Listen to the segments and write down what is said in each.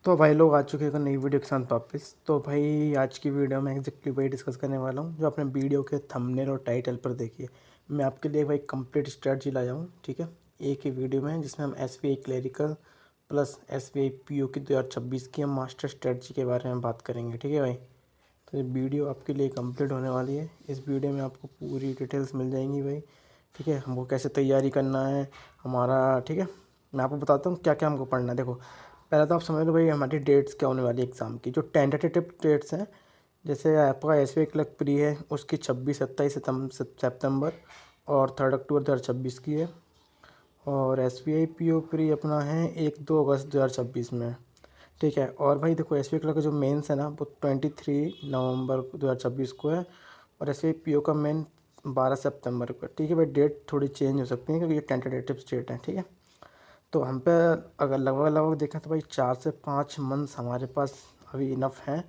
तो भाई लोग आ चुके हैं एक नई वीडियो के साथ वापस। तो भाई आज की वीडियो में एग्जैक्टली वही डिस्कस करने वाला हूँ जो आपने वीडियो के थंबनेल और टाइटल पर देखी है। मैं आपके लिए भाई कंप्लीट स्ट्रेटजी लाया हूँ, ठीक है, एक ही वीडियो में, जिसमें हम SBI clerical plus SBI PO की 2026 की हम मास्टर स्ट्रेटजी के बारे में बात करेंगे, ठीक है भाई। तो ये वीडियो आपके लिए कंप्लीट होने वाली है। इस वीडियो में आपको पूरी डिटेल्स मिल जाएंगी भाई, ठीक है। हमको कैसे तैयारी करना है हमारा, ठीक है। मैं आपको बताता हूँ क्या क्या हमको पढ़ना है। देखो, पहले तो आप समझ लो भाई हमारी डेट्स क्या होने वाली है एग्ज़ाम की। जो टेंटेटिव डेट्स हैं, जैसे आपका SBI क्लर्क प्री है, उसकी 26-27 सितंबर और 3 अक्टूबर 2026 की है। और SBI PO प्री अपना है 1-2 अगस्त 2026 में, ठीक है। और भाई देखो, SBI क्लर्क का जो मेंस है ना, वो 23 नवंबर 2026 को है। और SBI PO का मेन 12 सितंबर को है, ठीक है भाई। डेट थोड़ी चेंज हो सकती है क्योंकि ये टेंटेटिव डेट है, ठीक है। तो हम पे अगर लगभग लगभग देखें तो भाई 4 से 5 मंथ्स हमारे पास अभी इनफ हैं,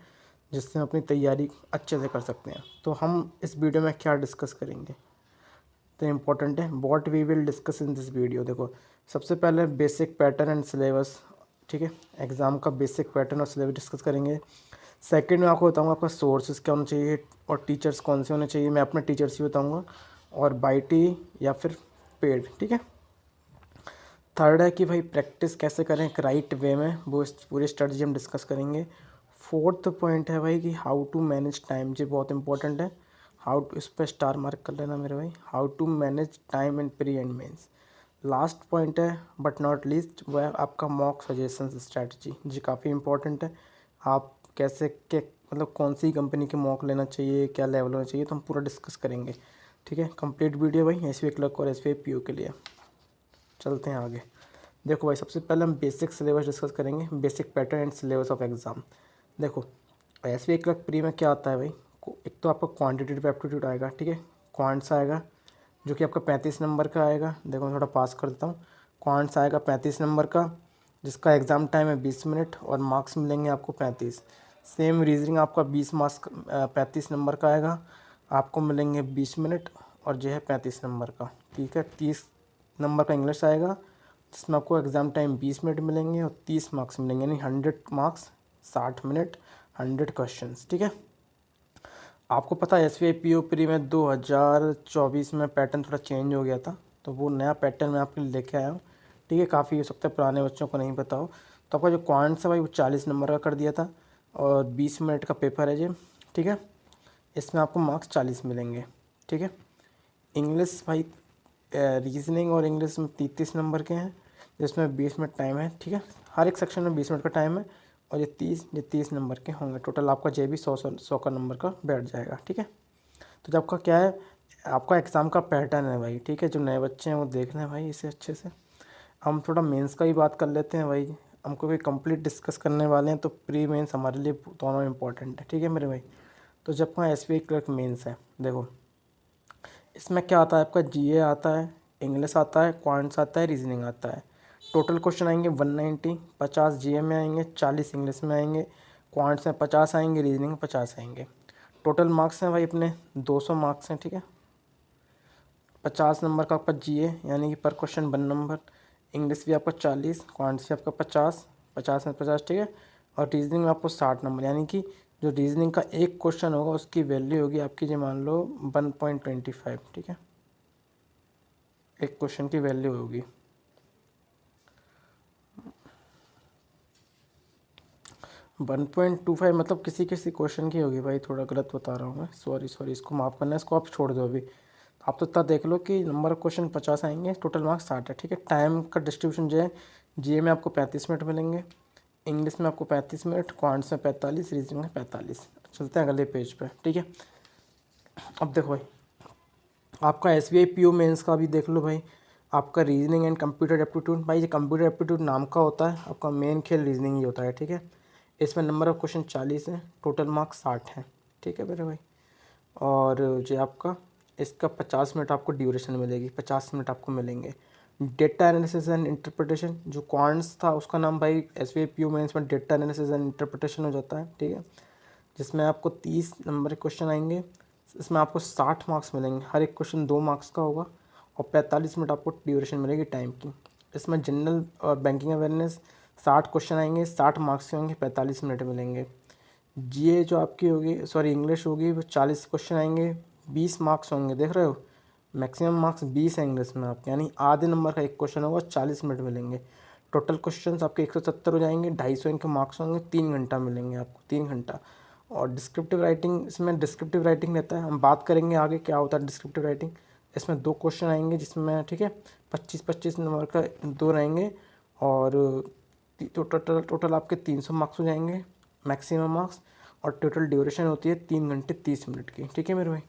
जिससे हम अपनी तैयारी अच्छे से कर सकते हैं। तो हम इस वीडियो में क्या डिस्कस करेंगे तो इम्पोर्टेंट है, what we will discuss in this video. देखो, सबसे पहले बेसिक पैटर्न एंड सिलेबस, ठीक है। एग्ज़ाम का बेसिक पैटर्न और सिलेबस डिस्कस करेंगे। सेकंड में आपको बताऊंगा आपका सोर्सेज क्या होना चाहिए और टीचर्स कौन से होने चाहिए। मैं अपने टीचर्स ही बताऊंगा, और बाईटी या फिर पेड, ठीक है। थर्ड है कि भाई प्रैक्टिस कैसे करें एक राइट वे में, वो इस पूरी स्ट्रेटजी हम डिस्कस करेंगे। फोर्थ पॉइंट है भाई कि हाउ टू मैनेज टाइम, जी बहुत इंपॉर्टेंट है। हाउ टू, इस पर स्टार मार्क कर लेना मेरे भाई, how to manage time in pre and mains. Last point है बट नॉट लीस्ट, वह आपका मॉक सजेशन स्ट्रेटजी, जी काफ़ी इंपॉर्टेंट है। आप कैसे के मतलब कौन सी कंपनी के मॉक लेना चाहिए, क्या लेवल होना चाहिए, तो हम पूरा डिस्कस करेंगे, ठीक है। कंप्लीट वीडियो भाई SBI क्लर्क और SBI PO के लिए। चलते हैं आगे। देखो भाई, सबसे पहले हम बेसिक सिलेबस डिस्कस करेंगे, basic pattern and syllabus of exam. देखो, SBI क्लर्क प्री में क्या आता है भाई, एक तो आपका क्वांटिटेटिव एप्टीट्यूड आएगा, ठीक है। क्वांट्स आएगा जो कि आपका 35 नंबर का आएगा। देखो मैं थोड़ा पास कर देता हूँ। क्वांट्स आएगा 35 नंबर का, जिसका एग्ज़ाम टाइम है 20 मिनट और मार्क्स मिलेंगे आपको 35। सेम रीजनिंग आपका 20 मार्क्स 35 नंबर का आएगा, आपको मिलेंगे 20 मिनट और जो है 35 नंबर का, ठीक है। 30 नंबर का इंग्लिश आएगा, जिसमें आपको एग्ज़ाम टाइम 20 मिनट मिलेंगे और 30 मार्क्स मिलेंगे, यानी 100 मार्क्स, 60 मिनट, 100 क्वेश्चंस, ठीक है। आपको पता है SBI PO प्री में 2024 में पैटर्न थोड़ा चेंज हो गया था, तो वो नया पैटर्न मैं आपके लिए लेके आया हूँ, ठीक है। काफ़ी हो सकता है पुराने बच्चों को नहीं पता हो। तो आपका जो क्वांट्स है भाई वो 40 नंबर का कर दिया था और 20 मिनट का पेपर है जी, ठीक है। इसमें आपको मार्क्स 40 मिलेंगे, ठीक है। इंग्लिश भाई, रीजनिंग और इंग्लिश में 33 नंबर के हैं, जिसमें 20 मिनट टाइम है, ठीक है। हर एक सेक्शन में 20 मिनट का टाइम है और ये 30 नंबर के होंगे। टोटल आपका जे भी 100 का नंबर का बैठ जाएगा, ठीक है। तो जब आपका क्या है, आपका एग्ज़ाम का पैटर्न है भाई, ठीक है। जो नए बच्चे हैं वो देखना है भाई इसे अच्छे से। हम थोड़ा मेंस का ही बात कर लेते हैं भाई, हमको भी कंप्लीट डिस्कस करने वाले हैं, तो प्री मेंस हमारे लिए दोनों इंपॉर्टेंट है, ठीक है मेरे भाई। तो जब का SBI क्लर्क मेंस है, देखो इसमें क्या आता है, आपका GA आता है, इंग्लिश आता है, क्वांट्स आता है, रीजनिंग आता है। टोटल क्वेश्चन आएंगे 190, 50 GA में आएंगे, 40 इंग्लिश में आएंगे, क्वांट्स में 50 आएंगे, रीजनिंग में 50 आएंगे। टोटल मार्क्स हैं भाई अपने 200 मार्क्स हैं, ठीक है। 50 नंबर का आपका GA, यानी कि पर क्वेश्चन 1 नंबर। इंग्लिश भी आपका 40, क्वांट्स भी आपका 50, 50 में 50, ठीक है। और रीजनिंग में आपको 60 नंबर, यानी कि जो रीजनिंग का एक क्वेश्चन होगा उसकी वैल्यू होगी आपकी, जो मान लो 1.25, ठीक है। एक क्वेश्चन की वैल्यू होगी 1.25, मतलब किसी किसी क्वेश्चन की होगी भाई, थोड़ा गलत बता रहा हूँ मैं, सॉरी सॉरी, इसको माफ़ करना, इसको आप छोड़ दो अभी। आप तो इतना देख लो कि नंबर ऑफ क्वेश्चन 50 आएंगे, टोटल मार्क्स 60 है, ठीक है। टाइम का डिस्ट्रीब्यूशन जो है, GA में आपको 35 मिनट मिलेंगे, इंग्लिश में आपको 35 मिनट, क्वांट्स में 45, रीजनिंग में 45। चलते हैं अगले पेज पे, ठीक है। अब देखो भाई, आपका SBI PO मेंस का भी देख लो भाई। आपका रीजनिंग एंड कंप्यूटर एप्टीट्यूड, भाई ये कंप्यूटर एप्टीट्यूड नाम का होता है, आपका मेन खेल रीजनिंग ही होता है, ठीक है। इसमें नंबर ऑफ क्वेश्चन 40 है, टोटल मार्क्स 60 हैं, ठीक है मेरे भाई। और जो आपका इसका 50 मिनट आपको ड्यूरेशन मिलेगी, 50 मिनट आपको मिलेंगे। डेटा एनालिसिस एंड इंटरप्रिटेशन, जो क्वांट्स था उसका नाम भाई SBI PO मेंस में डेटा एनालिसिस एंड इंटरप्रिटेशन हो जाता है, ठीक है। जिसमें आपको 30 नंबर के क्वेश्चन आएंगे, इसमें आपको 60 मार्क्स मिलेंगे, हर एक क्वेश्चन 2 मार्क्स का होगा और 45 मिनट आपको ड्यूरेशन मिलेगी टाइम की। इसमें जनरल और बैंकिंग अवेयरनेस, 60 क्वेश्चन आएंगे, 60 मार्क्स के होंगे, 45 मिनट मिलेंगे। जीए जो आपकी होगी, सॉरी इंग्लिश होगी, वो 40 क्वेश्चन आएंगे, 20 मार्क्स होंगे, देख रहे हो, मैक्सिमम मार्क्स 20 हैं इंग्लिश में आपके, यानी आधे नंबर का एक क्वेश्चन होगा, 40 मिनट मिलेंगे। टोटल क्वेश्चंस आपके 170 हो जाएंगे, 250 इनके मार्क्स होंगे, 3 घंटा मिलेंगे आपको, 3 घंटा। और डिस्क्रिप्टिव राइटिंग, इसमें डिस्क्रिप्टिव राइटिंग रहता है, हम बात करेंगे आगे क्या होता है डिस्क्रिप्टिव राइटिंग। इसमें 2 क्वेश्चन आएंगे जिसमें, ठीक है, 25-25 नंबर का 2 रहेंगे, और टोटल आपके 300 मार्क्स हो जाएंगे मैक्सिमम मार्क्स। और टोटल ड्यूरेशन होती है 3 घंटे 30 मिनट की, ठीक है मेरे भाई।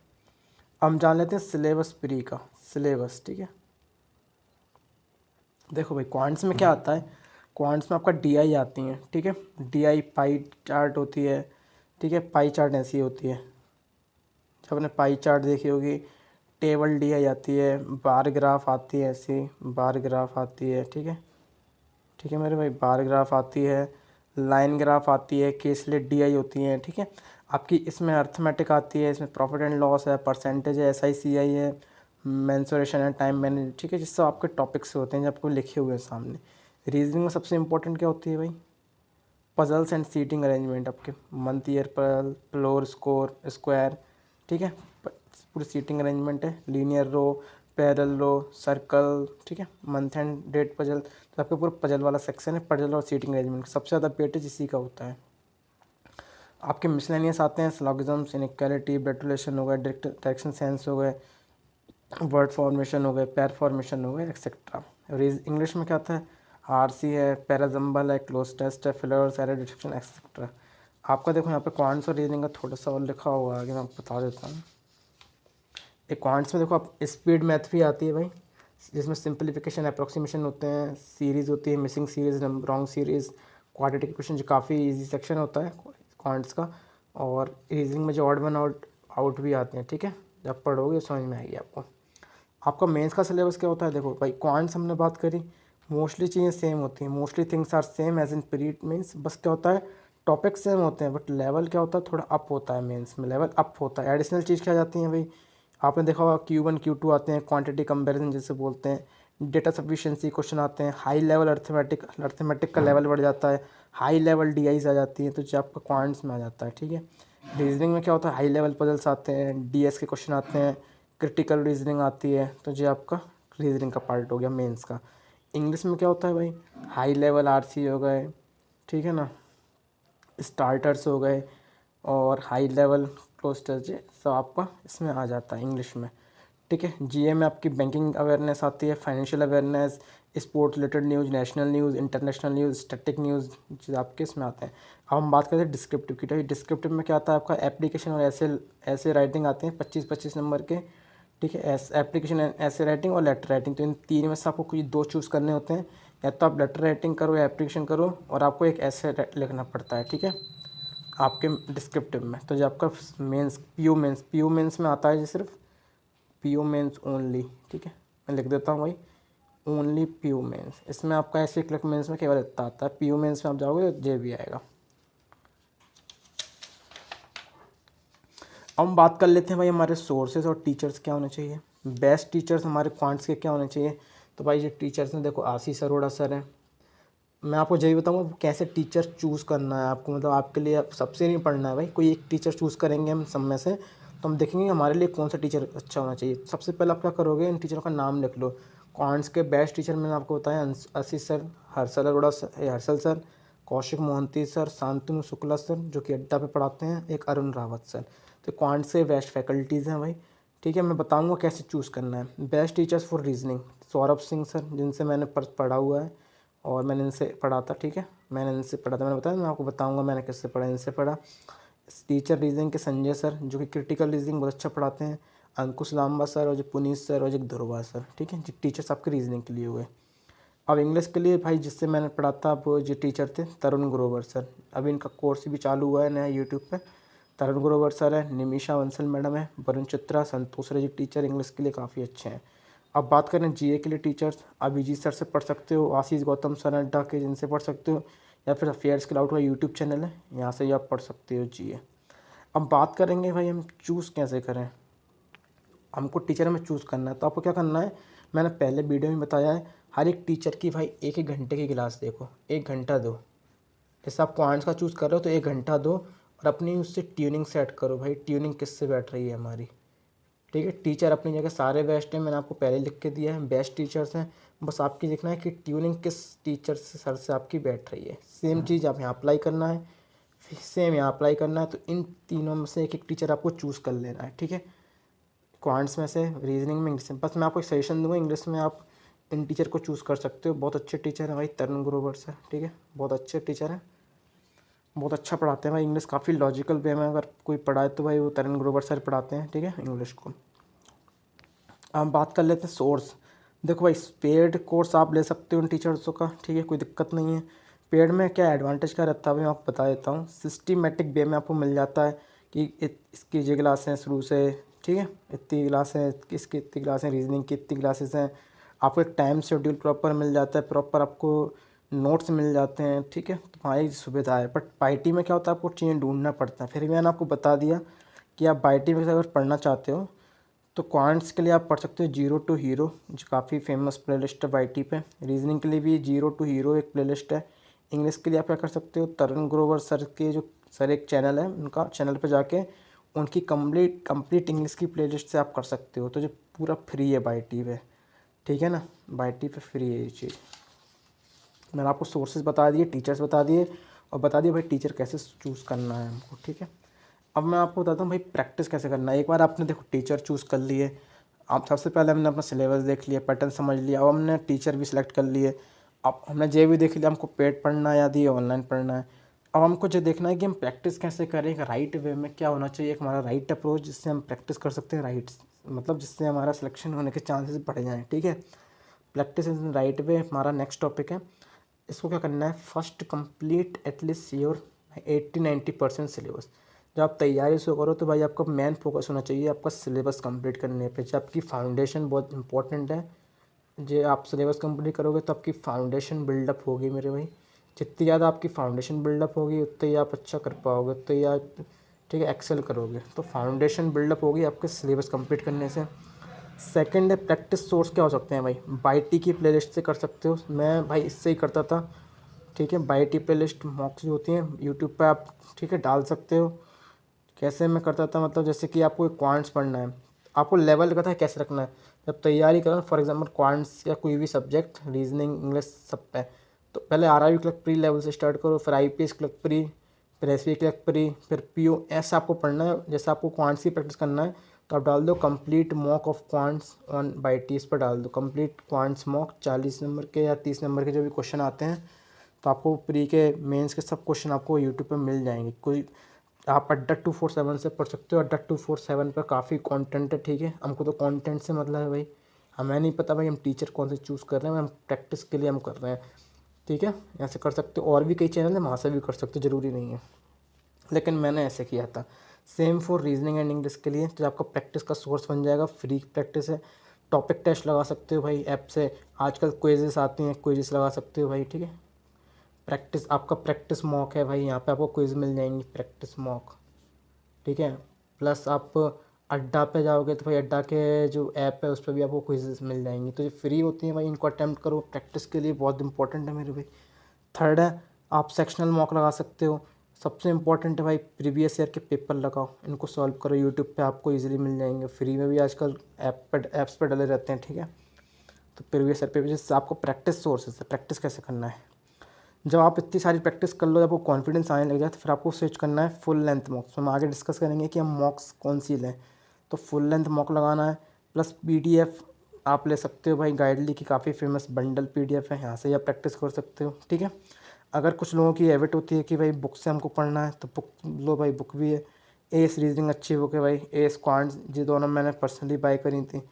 हम जान लेते हैं सिलेबस प्री का सिलेबस, ठीक है। देखो भाई क्वांट्स में क्या आता है, क्वांट्स में आपका डीआई आती है, ठीक है, डीआई पाई चार्ट होती है, ठीक है, पाई चार्ट ऐसी होती है, जब आपने पाई चार्ट देखी होगी। टेबल डीआई आती है, बार ग्राफ आती है, ऐसी बार ग्राफ आती है, ठीक है, ठीक है मेरे भाई, बार ग्राफ आती है, लाइन ग्राफ आती है, केसलेट डीआई होती है, ठीक है। आपकी इसमें अर्थमेटिक आती है, इसमें प्रॉफिट एंड लॉस है, परसेंटेज है, एसआईसीआई है, मेंसुरेशन है, टाइम मैनेज, ठीक है, जिससे आपके टॉपिक्स होते हैं जो आपको लिखे हुए हैं सामने। रीजनिंग में सबसे इंपॉर्टेंट क्या होती है भाई, पजल्स एंड सीटिंग अरेंजमेंट, आपके month year puzzle, floor score square, ठीक है, पूरी सीटिंग अरेंजमेंट है, लीनियर रो, पैरल रो, सर्कल, ठीक है, मंथ एंड डेट पजल, तो आपका पूरा पजल वाला सेक्शन है, पजल और सीटिंग अरेंजमेंट सबसे ज़्यादा वेटेज इसी का होता है। आपके मिसलेनियस आते हैं, स्लॉगिज्म्स, इनइक्वालिटी, ब्रेटुलेशन हो गए, डायरेक्शन सेंस हो गए, वर्ड फॉर्मेशन हो गए, पैर फॉर्मेशन हो गए, एक्सेट्रा। इंग्लिश में क्या आता है, आरसी है, पैराजम्बल है, क्लोज टेस्ट है, फिलर्स, एरर डिटेक्शन, एक्सेट्रा। आपका देखो यहाँ पे क्वांट्स और रीजनिंग का थोड़ा सा और लिखा हुआ है, आगे मैं आपको बता देता हूँ। एक क्वांट्स में देखो आप स्पीड मैथ भी आती है भाई, जिसमें सिंपलीफिकेशन, अप्रोक्सीमेशन होते हैं, सीरीज़ होती है, missing series, wrong series, quadratic equation, जो काफ़ी इजी सेक्शन होता है क्वांट्स का। और रीजनिंग में जो ऑड वन आउट आउट भी आते हैं, ठीक है, जब पढ़ोगे समझ में आएगी आपको। आपका मेंस का सिलेबस क्या होता है, देखो भाई क्वांट्स हमने बात करी, मोस्टली चीज़ें सेम होती हैं, mostly things are same as in pre mains, बस क्या होता है टॉपिक सेम होते हैं, बट लेवल क्या होता है थोड़ा अप होता है, मेंस में लेवल अप होता है। एडिशनल चीज़ क्या जाती है भाई, आपने देखा होगा Q1 Q2 आते हैं, क्वांटिटी कंपैरिजन जिसे बोलते हैं, डेटा सफिशिएंसी क्वेश्चन आते हैं, हाई लेवल अर्थमेटिक का लेवल बढ़ जाता है, हाई लेवल डीआईज आ जाती है, तो जो आपका क्वांट्स में आ जाता है, ठीक है। रीजनिंग में क्या होता है, हाई लेवल पजल्स आते हैं, डीएस के क्वेश्चन आते हैं, क्रिटिकल रीजनिंग आती है, तो जो आपका रीजनिंग का पार्ट हो गया मेंस का। इंग्लिश में क्या होता है भाई, हाई लेवल आरसी हो गए, ठीक है ना, स्टार्टर्स हो गए, और हाई लेवल क्लोस्टर्स, ये सब आपका इसमें आ जाता है इंग्लिश में, ठीक है। जीए में आपकी बैंकिंग अवेयरनेस आती है, financial awareness, sports related news, national news, international news, static news, जो आपके इसमें आते हैं। अब हम बात करते हैं डिस्क्रिप्टिव की, तो डिस्क्रिप्टिव में क्या आता है आपका, एप्लीकेशन और ऐसे ऐसे राइटिंग आते हैं 25-25 नंबर के, ठीक है, एप्लीकेशन ऐसे राइटिंग और लेटर राइटिंग, तो इन तीन में से आपको कोई 2 चूज़ करने होते हैं, या तो आप लेटर राइटिंग करो या एप्लीकेशन करो, और आपको एक ऐसे लिखना पड़ता है, ठीक है, आपके डिस्क्रिप्टिव में। तो जो आपका मेंस पीयू मेंस में आता है जी सिर्फ पीयू मेंस ओनली, ठीक है, मैं लिख देता हूँ भाई, ओनली पीयू मेंस। इसमें आपका ऐसे क्लिक मेंस में केवल इतना आता है, पीयू मेंस में आप जाओगे तो जे भी आएगा। अब हम बात कर लेते हैं भाई हमारे सोर्सेज और टीचर्स क्या होने चाहिए, बेस्ट टीचर्स हमारे क्वांट्स के क्या होने चाहिए। तो भाई जो टीचर्स में देखो आशीष अरोड़ा सर हैं, मैं आपको यही बताऊंगा कैसे टीचर चूज़ करना है आपको, मतलब आपके लिए सबसे नहीं पढ़ना है भाई, कोई एक टीचर चूज़ करेंगे हम सब में से, तो हम देखेंगे हमारे लिए कौन सा टीचर अच्छा होना चाहिए। सबसे पहले आप क्या करोगे, इन टीचरों का नाम लिख लो। क्वांट्स के बेस्ट टीचर मैंने आपको बताया, Ashish sir, Harshal Arora sir, Harshal sir, Kaushik Mohanty sir, Shantanu Shukla sir जो कि अड्डा पे पढ़ाते हैं, एक अरुण रावत सर। तो क्वांट्स से बेस्ट फैकल्टीज़ हैं भाई, ठीक है। मैं बताऊंगा कैसे चूज़ करना है। Best teachers for reasoning, Saurabh Singh sir, जिनसे मैंने पढ़ा हुआ है और मैंने इनसे पढ़ा था, ठीक है, मैंने इनसे पढ़ा था, मैंने बताया, मैं आपको बताऊंगा मैंने किससे पढ़ा, इनसे पढ़ा। टीचर रीजनिंग के संजय सर जो कि क्रिटिकल रीजनिंग बहुत अच्छा पढ़ाते हैं, अंकुश लांबा सर, और जो पुनीत सर, और जो ध्रुवा सर, ठीक है, जो टीचर्स आपके रीजनिंग के लिए हुए। अब इंग्लिश के लिए भाई जिससे मैंने पढ़ा था वो जो टीचर थे तरुण ग्रोवर सर, अभी इनका कोर्स भी चालू हुआ है नया यूट्यूब पे। तरुण ग्रोवर सर है, निमिषा बंसल मैडम है, वरुण चित्रा, संतोष रजी टीचर इंग्लिश के लिए काफ़ी अच्छे हैं। अब बात करें जीए के लिए टीचर्स, अभिजीत सर से पढ़ सकते हो, आशीष गौतम सर अड्डा के जिनसे पढ़ सकते हो, या फिर अफेयर्स क्लाउड का यूट्यूब चैनल है, यहाँ से ही आप पढ़ सकते हो जीए। अब बात करेंगे भाई हम चूज़ कैसे करें, हमको टीचर में चूज़ करना है, तो आपको क्या करना है, मैंने पहले वीडियो में बताया है, हर एक टीचर की भाई 1-1 घंटे की क्लास देखो, 1 घंटा दो। जैसे आप क्वांट्स का चूज़ कर रहे हो तो 1 घंटा दो और अपनी उससे ट्यूनिंग सेट करो भाई, ट्यूनिंग किससे बैठ रही है हमारी। ठीक है, टीचर अपनी जगह सारे बेस्ट हैं, मैंने आपको पहले लिख के दिया है, बेस्ट टीचर्स हैं। बस आपकी लिखना है कि ट्यूनिंग किस टीचर से, सर से आपकी बैठ रही है। सेम चीज़ आप यहाँ अप्लाई करना है, फिर सेम यहाँ अप्लाई करना है। तो इन तीनों में से एक एक टीचर आपको चूज़ कर लेना है। ठीक है, क्वांट्स में से, रीजनिंग में, इंग्लिश में। बस मैं आपको एक सजेशन दूंगा, इंग्लिश में आप इन टीचर को चूज़ कर सकते हो। बहुत अच्छे टीचर हैं भाई, तरुण ग्रोवर सर। ठीक है, बहुत अच्छे टीचर हैं, बहुत अच्छा पढ़ाते हैं भाई। इंग्लिश काफ़ी लॉजिकल वे में अगर कोई पढ़ाए तो भाई वो तरुण ग्रोवर सर पढ़ाते हैं। ठीक है, इंग्लिश को। हम बात कर लेते हैं सोर्स। देखो भाई, पेड कोर्स आप ले सकते हो उन टीचर्सों का। ठीक है, कोई दिक्कत नहीं है। पेड में क्या एडवांटेज क्या रहता है मैं आपको बता देता हूँ। सिस्टमेटिक वे में आपको मिल जाता है कि इसकी ये क्लास हैं शुरू से। ठीक है, इतनी क्लास है, इसकी इतनी क्लास है, रीजनिंग की इतनी क्लासेस हैं। आपको एक टाइम शेड्यूल प्रॉपर मिल जाता है, प्रॉपर आपको नोट्स मिल जाते हैं। ठीक है, तो हमारी सुविधा है। बट बाईटी में क्या होता है, आपको चेंज ढूंढना पड़ता है। फिर भी मैंने आपको बता दिया कि आप बाईटी में अगर पढ़ना चाहते हो तो क्वांट्स के लिए आप पढ़ सकते हो जीरो टू हीरो, जो काफ़ी फेमस प्लेलिस्ट है वाईटी पे। रीजनिंग के लिए भी जीरो टू हीरो एक प्लेलिस्ट है। इंग्लिश के लिए आप क्या कर सकते हो, तरुण ग्रोवर सर के जो सर एक चैनल है, उनका चैनल पे जाके उनकी कंप्लीट इंग्लिश की प्लेलिस्ट से आप कर सकते हो। तो जो पूरा फ्री है वाईटी पे। ठीक है ना, वाईटी पे फ्री है ये चीज़। मैंने आपको सोर्सेज बता दिए, टीचर्स बता दिए, और बता दिए भाई टीचर कैसे चूज़ करना है हमको। ठीक है, अब मैं आपको बताता हूँ भाई प्रैक्टिस कैसे करना है। एक बार आपने देखो टीचर चूज़ कर लिए, आप सबसे पहले हमने अपना सिलेबस देख लिया, पैटर्न समझ लिया, अब हमने टीचर भी सिलेक्ट कर लिए। अब हमने ये भी देख लिया हमको पेड पढ़ना है या ये ऑनलाइन पढ़ना है। अब हमको जो देखना है कि हम प्रैक्टिस कैसे करें, एक राइट वे में क्या होना चाहिए, एक हमारा राइट अप्रोच जिससे हम प्रैक्टिस कर सकते हैं, राइट मतलब जिससे हमारा सिलेक्शन होने के चांसेस बढ़ जाएँ। ठीक है, प्रैक्टिस इन राइट वे हमारा नेक्स्ट टॉपिक है। इसको क्या करना है, first complete at least your 80-90% syllabus. जब आप तैयारी से करो तो भाई आपका मेन फोकस होना चाहिए आपका सिलेबस कंप्लीट करने पे। जब आपकी फाउंडेशन बहुत इंपॉर्टेंट है, जो आप सिलेबस कंप्लीट करोगे तो आपकी फाउंडेशन बिल्डअप होगी मेरे भाई। जितनी ज़्यादा आपकी फाउंडेशन बिल्डअप होगी उतने ही आप अच्छा कर पाओगे, उतने ही आप ठीक है एक्सेल करोगे। तो फाउंडेशन बिल्डअप होगी आपके सिलेबस कंप्लीट करने से। सेकंड है प्रैक्टिस सोर्स। क्या हो सकते हैं भाई, बाईटी की प्लेलिस्ट से कर सकते हो। मैं भाई इससे ही करता था। ठीक है, बाईटी प्लेलिस्ट मॉक्स जो होती हैं यूट्यूब पे आप ठीक है डाल सकते हो। कैसे मैं करता था, मतलब जैसे कि आपको एक क्वांट्स पढ़ना है, आपको लेवल पता है कैसे रखना है। जब तैयारी करो फॉर एग्जांपल क्वांट्स या कोई भी सब्जेक्ट, रीजनिंग इंग्लिश सब पे, तो पहले आरआरबी क्लर्क प्री लेवल से स्टार्ट करो, फिर आईपीएस क्लर्क प्री, फिर एसपी क्लर्क प्री, फिर पीओ। ऐसा आपको पढ़ना है। जैसे आपको क्वांट्स की प्रैक्टिस करना है तो आप डाल दो complete mock of quants on बाईटी, इस पर डाल दो कंप्लीट क्वांट्स मॉक। 40 नंबर के या 30 नंबर के जो भी क्वेश्चन आते हैं, तो आपको प्री के मेंस के सब क्वेश्चन आपको यूट्यूब पे मिल जाएंगे। कोई आप अड्डा 247 से पढ़ सकते हो। अड्डा 247 पर काफ़ी कंटेंट है। ठीक है, हमको तो कंटेंट से मतलब है भाई, हमें नहीं पता भाई हम टीचर कौन से चूज़ कर रहे हैं, हम प्रैक्टिस के लिए हम कर रहे हैं। ठीक है, ऐसे कर सकते हो। और भी कई चैनल है वहाँ से भी कर सकते हो, ज़रूरी नहीं है, लेकिन मैंने ऐसे किया था। Same for reasoning and English के लिए, जो आपका प्रैक्टिस का सोर्स बन जाएगा, फ्री प्रैक्टिस है। टॉपिक टेस्ट लगा सकते हो भाई ऐप से, आजकल क्विजेस आती हैं, क्विजेस लगा सकते हो भाई। ठीक है, प्रैक्टिस आपका प्रैक्टिस मॉक है भाई, यहाँ पे आपको क्विज मिल जाएंगी प्रैक्टिस मॉक। ठीक है, प्लस आप अड्डा पे जाओगे तो भाई अड्डा के जो ऐप है उस पर भी आपको क्विजेस मिल जाएंगी। तो ये फ्री होती हैं भाई, इनको अटैम्प्ट करो, प्रैक्टिस के लिए बहुत इंपॉर्टेंट है मेरे भाई। थर्ड है आप सेक्शनल मॉक लगा सकते हो। सबसे इंपॉर्टेंट है भाई प्रीवियस ईयर के पेपर लगाओ, इनको सॉल्व करो, यूट्यूब पे आपको इजीली मिल जाएंगे, फ्री में भी आजकल ऐप्स पे डले रहते हैं। ठीक है, तो प्रीवियस ईयर पेपर जिससे आपको प्रैक्टिस सोर्सेस है, प्रैक्टिस कैसे करना है। जब आप इतनी सारी प्रैक्टिस कर लो, जब आपको कॉन्फिडेंस आने लग जाए, तो फिर आपको स्विच करना है फुल लेंथ मॉक्स। हम आगे डिस्कस करेंगे कि हम मॉक्स कौन सी लें। तो फुल लेंथ मॉक लगाना है, प्लस पीडीएफ आप ले सकते हो भाई। गाइडली की काफ़ी फेमस बंडल पीडीएफ है, यहाँ से आप प्रैक्टिस कर सकते हो। ठीक है, अगर कुछ लोगों की हैबिट होती है कि भाई बुक से हमको पढ़ना है, तो बुक लो भाई, बुक भी है। एस रीजनिंग अच्छी बुक है भाई, एस क्वांट्स, ये दोनों मैंने पर्सनली बाय करी थी।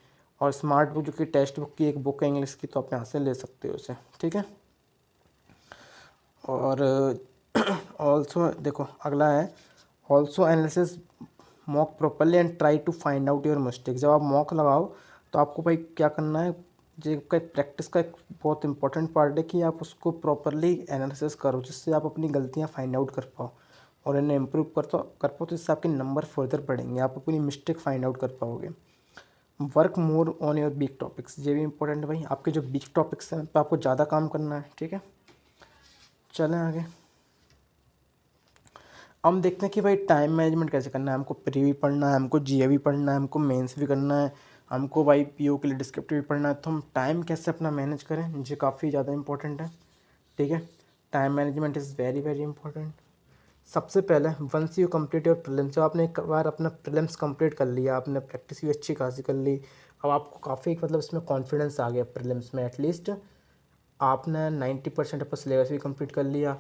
और स्मार्ट बुक जो कि टेक्स्ट बुक की एक बुक है इंग्लिश की, तो आप यहाँ से ले सकते हो उसे। ठीक है, और ऑल्सो देखो अगला है, also analysis mock properly and try to find out your mistake. जब आप मॉक लगाओ तो आपको भाई क्या करना है, जो का प्रैक्टिस का एक बहुत इंपॉर्टेंट पार्ट है कि आप उसको प्रॉपरली एनालिसिस करो, जिससे आप अपनी गलतियां फाइंड आउट कर पाओ और इन्हें इम्प्रूव कर पाओ, तो इससे आपके नंबर फर्दर बढ़ेंगे, आप अपनी मिस्टेक फाइंड आउट कर पाओगे। Work more on your weak topics, ये भी इंपॉर्टेंट है भाई। आपके जो वीक टॉपिक्स हैं पे आपको ज़्यादा काम करना है, ठीक है। चलें आगे। हम देखते हैं कि भाई टाइम मैनेजमेंट कैसे करना है। हमको प्री भी पढ़ना है, हमको जीए भी पढ़ना है, हमको मेंस भी करना है, हमको भाई पीओ के लिए डिस्क्रिप्टिव भी पढ़ना है। तो हम टाइम कैसे अपना मैनेज करें, ये काफ़ी ज़्यादा इंपॉर्टेंट है, ठीक है। Time management is very very important. सबसे पहले once you complete your prelims, जब आपने एक बार अपना प्रीलिम्स कंप्लीट कर लिया, आपने प्रैक्टिस भी अच्छी खासी कर ली, अब आपको काफ़ी मतलब इसमें कॉन्फिडेंस आ गया प्रीलिम्स में, एटलीस्ट आपने 90% अपना सिलेबस भी कंप्लीट कर लिया,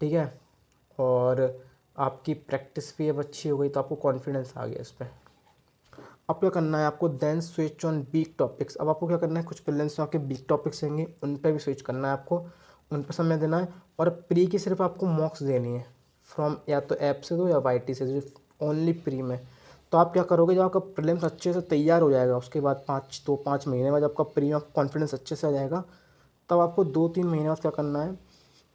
ठीक है। और आपकी प्रैक्टिस भी अब अच्छी हो गई, तो आपको कॉन्फिडेंस आ गया इस पर। अब क्या करना है आपको, then switch on weak topics. अब आपको क्या करना है, कुछ प्रीलिम्स में आपके वीक टॉपिक्स होंगे, उन पर भी स्विच करना है आपको, उन पर समय देना है। और प्री की सिर्फ आपको मॉक्स देनी है फ्रॉम, या तो ऐप से दो या वाईटी से, ओनली प्री में। तो आप क्या करोगे, जब आपका प्रीलिम्स अच्छे से तैयार हो जाएगा, उसके बाद 5 महीने बाद आपका प्री में कॉन्फिडेंस अच्छे से आ जाएगा, तब आपको 2-3 महीने बाद क्या करना है,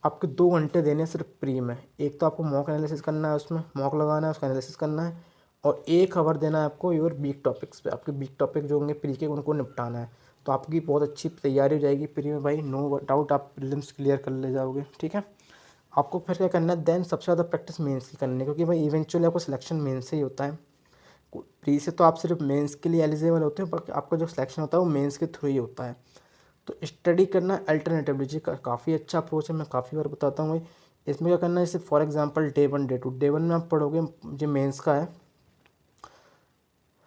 आपके 2 घंटे देने हैं सिर्फ प्री में। एक तो आपको मॉक एनालिसिस करना है, उसमें मॉक लगाना है, उसका एनालिसिस करना है, और 1 आवर देना है आपको योर वीक टॉपिक्स पे। आपके वीक टॉपिक जो होंगे प्री के, उनको निपटाना है। तो आपकी बहुत अच्छी तैयारी हो जाएगी प्री में भाई, नो डाउट आप प्रीलिम्स क्लियर कर ले जाओगे, ठीक है। आपको फिर क्या करना है, देन सबसे ज़्यादा प्रैक्टिस मेंस की करनी है, क्योंकि भाई इवेंचुअली आपको सिलेक्शन मेंस से ही होता है। प्री से तो आप सिर्फ मेंस के लिए एलिजिबल होते हो, पर आपका जो सिलेक्शन होता है वो मेंस के थ्रू ही होता है। तो स्टडी करना अल्टरनेटिवली, जी काफ़ी अच्छा अप्रोच है, मैं काफ़ी बार बताता हूँ भाई। इसमें क्या करना है, जैसे फॉर एग्जांपल डे 1 में आप पढ़ोगे, जो मेंस का है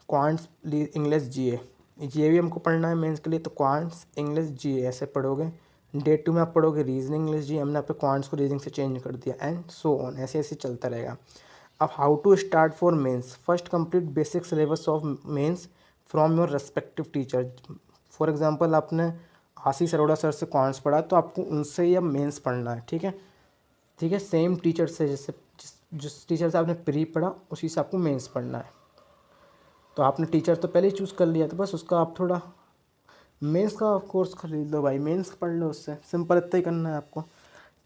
क्वांट्स इंग्लिश जीए, ये भी हमको पढ़ना है मेंस के लिए, तो क्वांट्स इंग्लिश जीए ऐसे पढ़ोगे। डे 2 में आप पढ़ोगे रीजनिंग इंग्लिश जी, हमने आपके क्वांट्स को रीजनिंग से चेंज कर दिया, एंड सो ऑन, ऐसे ऐसे चलता रहेगा। अब how to start for mains, first complete basic syllabus of mains from your respective teacher. For example आपने आशीष अरोड़ा सर से क्वांट्स पढ़ा, तो आपको उनसे ही अब मेंस पढ़ना है, ठीक है। ठीक है, सेम टीचर से, जैसे जिस टीचर से आपने प्री पढ़ा उसी से आपको मेंस पढ़ना है। तो आपने टीचर तो पहले ही चूज़ कर लिया, तो बस उसका आप थोड़ा मेंस का कोर्स खरीद लो भाई, मेंस पढ़ लो, उससे सिंपल इतना ही करना है आपको,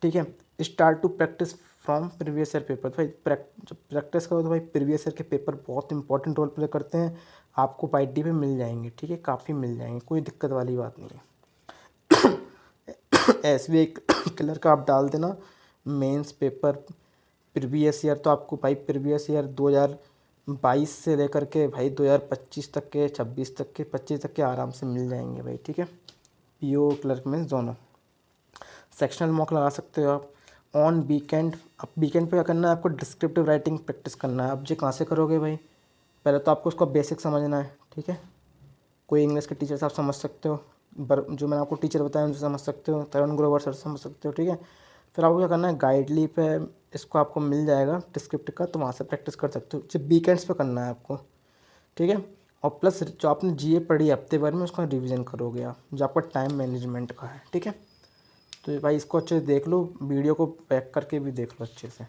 ठीक है। Start to practice from previous year paper. भाई जब प्रैक्टिस करो तो भाई प्रीवियस ईयर के पेपर बहुत इंपॉर्टेंट रोल प्ले करते हैं। आपको पाईटी पे मिल जाएंगे, ठीक है, काफ़ी मिल जाएंगे, कोई दिक्कत वाली बात नहीं है। ऐसे भी एक क्लर का आप डाल देना मेंस पेपर प्रीवियस ईयर, तो आपको भाई प्रीवियस ईयर 2022 से लेकर के भाई 2025 तक के, 26 तक के, 25 तक के आराम से मिल जाएंगे भाई, ठीक है। पीओ क्लर्क में दोनों। सेक्शनल मॉक लगा सकते हो आप ऑन वीकेंड। अब वीकेंड पे क्या करना है आपको, डिस्क्रिप्टिव राइटिंग प्रैक्टिस करना है। अब ये कहाँ से करोगे भाई, पहले तो आपको उसका बेसिक समझना है, ठीक है। कोई इंग्लिश के टीचर से आप समझ सकते हो, जो मैंने आपको टीचर बताया उनसे समझ सकते हो, तरुण ग्रोवर सर से समझ सकते हो, ठीक है। फिर आपको क्या करना है, गाइडली पे इसको आपको मिल जाएगा डिस्क्रिप्टिव का, तो वहाँ से प्रैक्टिस कर सकते हो। जब वीकेंड्स पे करना है आपको, ठीक है। और प्लस जो आपने जीए पढ़ी हफ्ते भर में, उसका रिवीजन करोगे आप, जो आपका टाइम मैनेजमेंट का है, ठीक है। तो भाई इसको अच्छे से देख लो, वीडियो को बैक करके भी देख लो अच्छे से।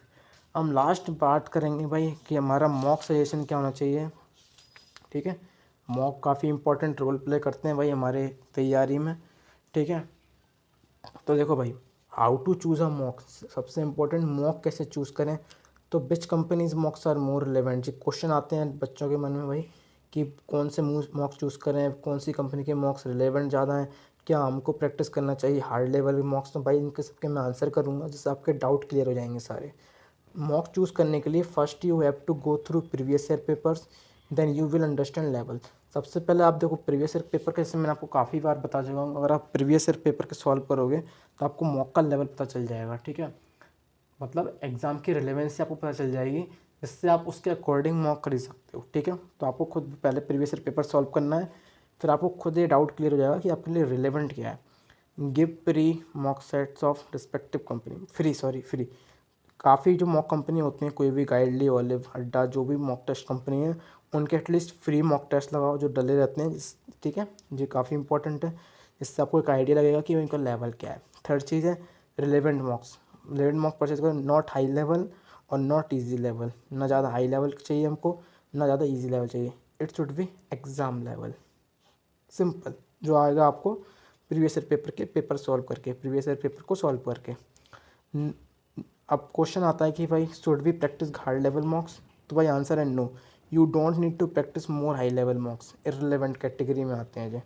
हम लास्ट बात करेंगे भाई कि हमारा मॉक सजेशन क्या होना चाहिए, ठीक है। मॉक काफ़ी इंपॉर्टेंट रोल प्ले करते हैं भाई हमारे तैयारी में, ठीक है। तो देखो भाई, how to choose a mock, सबसे इम्पोर्टेंट मॉक कैसे चूज़ करें। तो which companies mocks are more relevant, जी क्वेश्चन आते हैं बच्चों के मन में भाई, कि कौन से मॉक चूज़ करें, कौन सी कंपनी के मॉक्स रिलेवेंट ज़्यादा हैं, क्या हमको प्रैक्टिस करना चाहिए हार्ड लेवल मॉक्स। तो भाई इनके सबके मैं आंसर करूँगा, जिससे आपके डाउट क्लियर हो जाएंगे सारे। मॉक चूज़ करने के लिए first you have to go through previous year papers, then you will understand level. सबसे पहले आप देखो प्रीवियस ईयर पेपर, कैसे मैंने आपको काफ़ी बार बता चुका हूँ, अगर आप प्रीवियस ईयर पेपर के सॉल्व करोगे तो आपको मॉक का लेवल पता चल जाएगा, ठीक है। मतलब एग्ज़ाम की रिलेवेंसी आपको पता चल जाएगी, जिससे आप उसके अकॉर्डिंग मॉक कर सकते हो, ठीक है। तो आपको खुद पहले प्रीवियस ईयर पेपर सॉल्व करना है, फिर आपको खुद ये डाउट क्लियर हो जाएगा कि आपके लिए रिलेवेंट क्या है। Give pre mock sets of respective company, free काफ़ी जो मॉक कंपनी होती हैं, कोई भी गाइडली, ओलिव, अड्डा, जो भी मॉक टेस्ट कंपनी है, उनके एटलीस्ट फ्री मॉक टेस्ट लगाओ जो डले रहते हैं, ठीक है। ये काफ़ी इंपॉर्टेंट है, इससे आपको एक आइडिया लगेगा कि उनका लेवल क्या है। थर्ड चीज़ है relevant mocks, relevant mock purchase करो, नॉट हाई लेवल और नॉट ईजी लेवल, ना ज़्यादा हाई लेवल चाहिए हमको, ना ज़्यादा ईजी लेवल चाहिए, it should be exam level, simple, जो आएगा आपको प्रीवियस ईयर पेपर के पेपर सॉल्व करके, प्रीवियस ईयर पेपर को सॉल्व करके। अब क्वेश्चन आता है कि भाई should we practice hard level mocks, तो भाई आंसर है no, you don't need to practice more high level mocks, irrelevant category में आते हैं जो।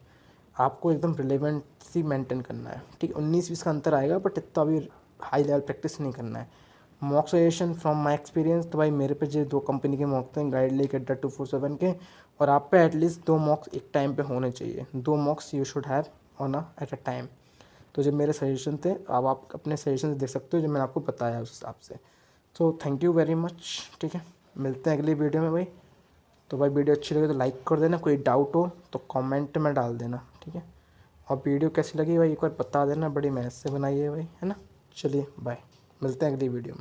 आपको एकदम रिलेवेंसी मेंटेन करना है, ठीक है। 19-20 का अंतर आएगा बट इतना भी हाई लेवल प्रैक्टिस नहीं करना है। Mock suggestion from my experience, तो भाई मेरे पे जो 2 कंपनी के मॉक थे, गाइड लेक अड्डा 247 के, और आप पे एटलीस्ट 2 मॉक्स एक टाइम पे होने चाहिए। 2 मॉक्स you should have on at a time. तो जब मेरे सजेशन थे, अब आप अपने सजेशन देख सकते हो जो मैंने आपको बताया उस हिसाब से। तो थैंक यू वेरी मच, ठीक है। मिलते हैं अगली वीडियो में भाई। तो भाई वीडियो अच्छी लगे तो लाइक कर देना, कोई डाउट हो तो कमेंट में डाल देना, ठीक है। और वीडियो कैसी लगी भाई एक बार बता देना, बड़ी मेहनत से बनाई है भाई, है ना। चलिए बाय, मिलते हैं अगली वीडियो में।